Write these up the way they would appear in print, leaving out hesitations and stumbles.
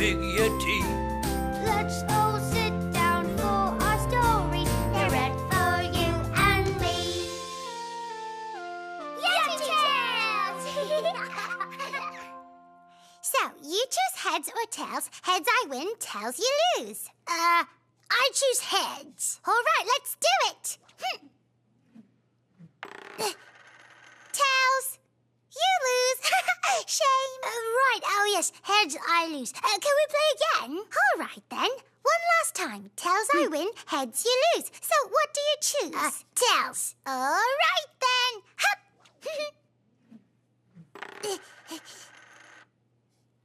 big Yeti. Let's all sit down for our story. They're read for you and me. Yeti Tales! So, you choose heads or tails. Heads I win, tails you lose. I choose heads. All right, let's do it. Tails. You lose. Shame. Right, oh yes, heads I lose. Can we play again? All right then. One last time. Tails I win, heads you lose. So what do you choose? Tails. All right then. Hup.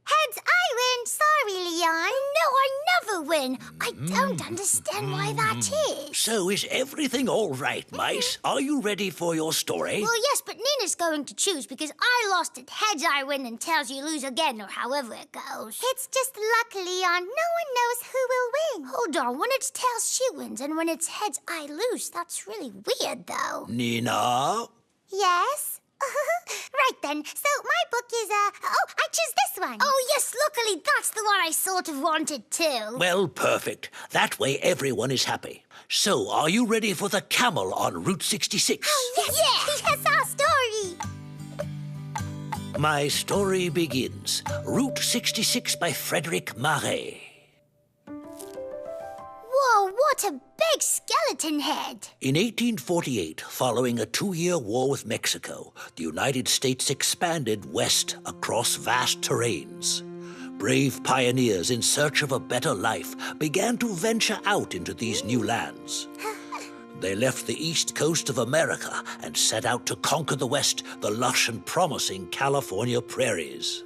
Heads I win. Sorry, Leon. No, I never win. I don't understand why that is. So is everything all right, mice? Are you ready for your story? Well, yes, but Nina's going to choose because I lost at heads I win and tails you lose again, or however it goes. It's just luck, Leon. No one knows who will win. Hold on, when it's tails she wins and when it's heads I lose, that's really weird, though. Nina? Yes? Right then, so my book is, I choose this one. Oh, yes, luckily that's the one I sort of wanted too. Well, perfect. That way everyone is happy. So, are you ready for the Camel on Route 66? Oh, yes, yes, our story. My story begins. Route 66 by Frederick Marais. Whoa, what a big skeleton head. In 1848, following a 2-year war with Mexico, the United States expanded west across vast terrains. Brave pioneers in search of a better life began to venture out into these new lands. They left the east coast of America and set out to conquer the west, the lush and promising California prairies.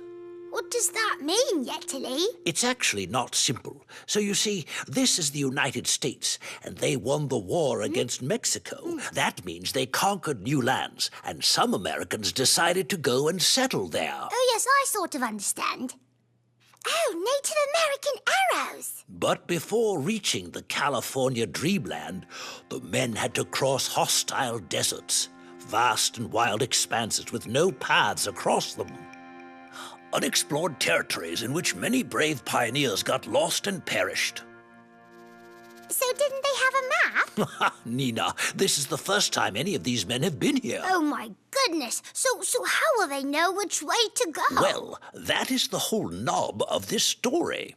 What does that mean, Yetili? It's actually not simple. So you see, this is the United States, and they won the war against Mexico. That means they conquered new lands, and some Americans decided to go and settle there. Oh, yes, I sort of understand. Oh, Native American arrows. But before reaching the California dreamland, the men had to cross hostile deserts, vast and wild expanses with no paths across them. Unexplored territories in which many brave pioneers got lost and perished. So didn't they have a map? Nina, this is the first time any of these men have been here. Oh, my goodness. So how will they know which way to go? Well, that is the whole nub of this story.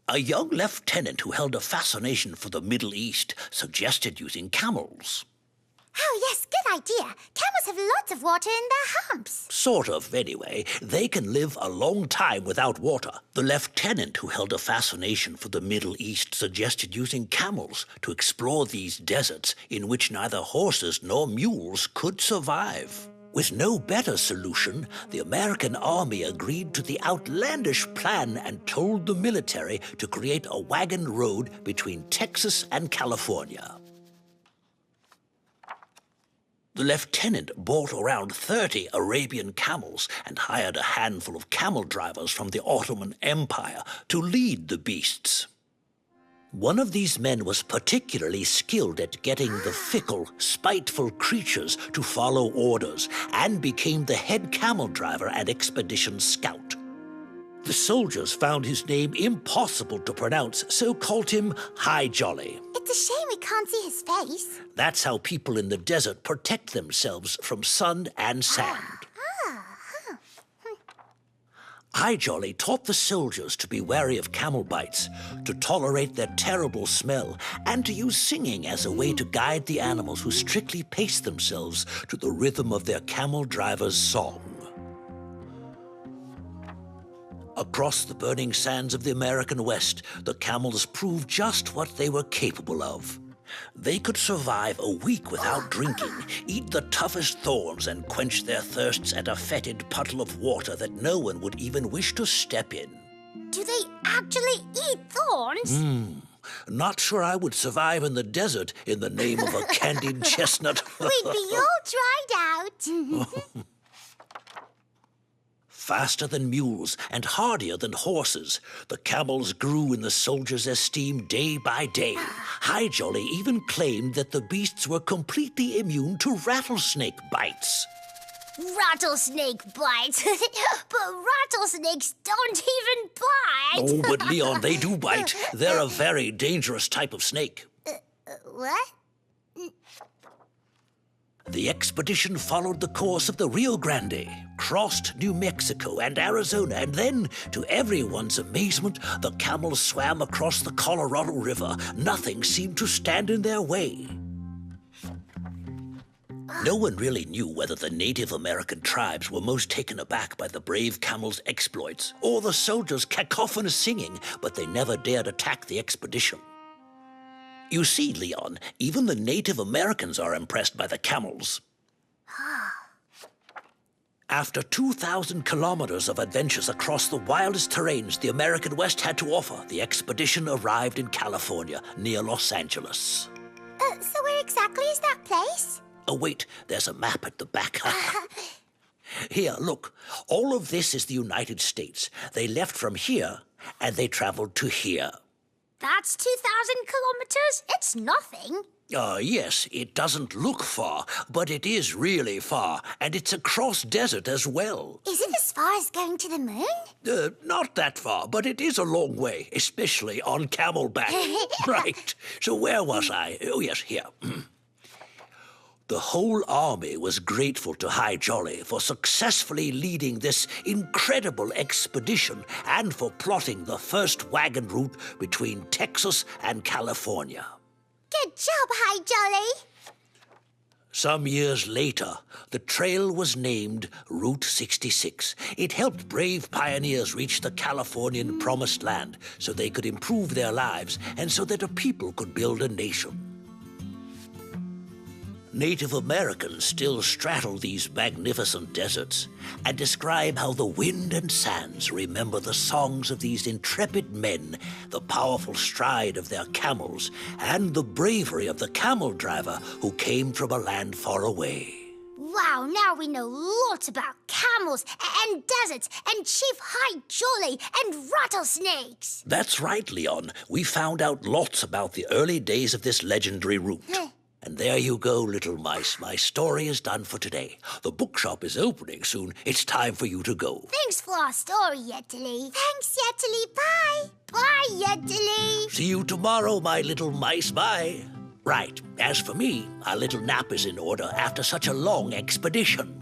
A young lieutenant who held a fascination for the Middle East suggested using camels. Oh, yes, good idea. Camels have lots of water in their humps. Sort of, anyway. They can live a long time without water. The lieutenant who held a fascination for the Middle East suggested using camels to explore these deserts in which neither horses nor mules could survive. With no better solution, the American army agreed to the outlandish plan and told the military to create a wagon road between Texas and California. The lieutenant bought around 30 Arabian camels and hired a handful of camel drivers from the Ottoman Empire to lead the beasts. One of these men was particularly skilled at getting the fickle, spiteful creatures to follow orders and became the head camel driver and expedition scout. The soldiers found his name impossible to pronounce, so called him High Jolly. It's a shame we can't see his face. That's how people in the desert protect themselves from sun and sand. High Jolly taught the soldiers to be wary of camel bites, to tolerate their terrible smell, and to use singing as a way to guide the animals who strictly paced themselves to the rhythm of their camel driver's song. Across the burning sands of the American West, the camels proved just what they were capable of. They could survive a week without drinking, eat the toughest thorns, and quench their thirsts at a fetid puddle of water that no one would even wish to step in. Do they actually eat thorns? Not sure I would survive in the desert in the name of a candied chestnut. We'd be all dried out. Faster than mules and hardier than horses, the camels grew in the soldiers' esteem day by day. High Jolly even claimed that the beasts were completely immune to rattlesnake bites. Rattlesnake bite. But rattlesnakes don't even bite. Oh, but Leon, they do bite. They're a very dangerous type of snake. What? The expedition followed the course of the Rio Grande, crossed New Mexico and Arizona, and then, to everyone's amazement, the camels swam across the Colorado River. Nothing seemed to stand in their way. No one really knew whether the Native American tribes were most taken aback by the brave camels' exploits, or the soldiers' cacophonous singing, but they never dared attack the expedition. You see, Leon, even the Native Americans are impressed by the camels. After 2,000 kilometers of adventures across the wildest terrains the American West had to offer, the expedition arrived in California, near Los Angeles. So where exactly is that place? Oh, wait, there's a map at the back. Here, look. All of this is the United States. They left from here, and they traveled to here. That's 2,000 kilometers? It's nothing. Yes, it doesn't look far, but it is really far, and it's across desert as well. Is it as far as going to the moon? Not that far, but it is a long way, especially on camelback. Right. So where was I? Oh, yes, here. The whole army was grateful to High Jolly for successfully leading this incredible expedition and for plotting the first wagon route between Texas and California. Good job, High Jolly. Some years later, the trail was named Route 66. It helped brave pioneers reach the Californian Promised Land so they could improve their lives and so that a people could build a nation. Native Americans still straddle these magnificent deserts and describe how the wind and sands remember the songs of these intrepid men, the powerful stride of their camels, and the bravery of the camel driver who came from a land far away. Wow, now we know lots about camels and deserts and Chief High Jolly and rattlesnakes. That's right, Leon. We found out lots about the early days of this legendary route. And there you go, little mice. My story is done for today. The bookshop is opening soon. It's time for you to go. Thanks for our story, Yetili. Thanks, Yetili. Bye. Bye, Yetili. See you tomorrow, my little mice. Bye. Right. As for me, a little nap is in order after such a long expedition.